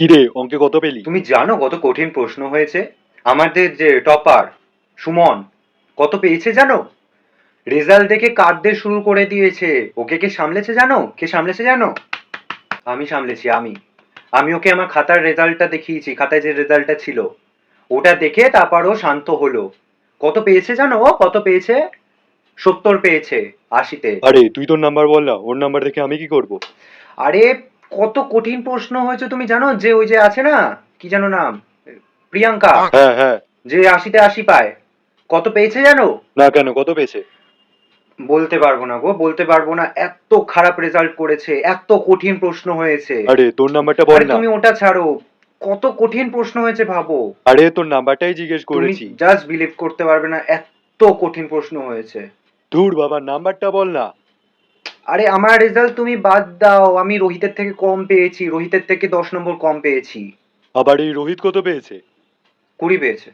কি রে, অঙ্কে কত পেলি? তুমি জানো কত কঠিন প্রশ্ন হয়েছে? আমাদের যে টপার সুমন কত পেয়েছে জানো? রেজাল্ট দেখে কাঁদতে শুরু করে দিয়েছে। ওকে কে সামলেছে জানো? কে সামলেছে জানো? আমি সামলেছি। আমি ওকে আমার খাতার রেজাল্টটা দেখিয়েছি, খাতায় যে রেজাল্টটা ছিল ওটা দেখে তারপর ও শান্ত হলো। কত পেয়েছে জানো? ও কত পেয়েছে? 70 পেয়েছে 80-তে। আরে তুই তোর নাম্বার বল না, ওর নাম্বার দেখে আমি কি করব? আরে কত কঠিন প্রশ্ন হয়েছে তুমি জানো? যে ওই যে আছে না, কি জানো নাম, প্রিয়াঙ্কা, হ্যাঁ হ্যাঁ। যে 80-তে 80 পায়, কত পেয়েছে জানো? না কেন, কত পেয়েছে? বলতে পারবো না গো, বলতে পারবো না। এত খারাপ রেজাল্ট করেছে, এত কঠিন প্রশ্ন হয়েছে। আরে তোর নাম্বারটা বল আরে না। তুমি ওটা ছাড়ো, কত কঠিন প্রশ্ন হয়েছে ভাবো। আরে তোর নাম্বারটাই জিজ্ঞেস তুমি করেছি। জাস্ট বিলিভ করতে পারবে না, এত কঠিন প্রশ্ন হয়েছে। ধুর বাবা, নাম্বারটা বল না। আরে আমার রেজাল্ট তুমি বাদ দাও, আমি রোহিতের থেকে কম পেয়েছি, রোহিতের থেকে 10 নম্বর কম পেয়েছি। আবার এই রোহিত কত পেয়েছে? 20 পেয়েছে।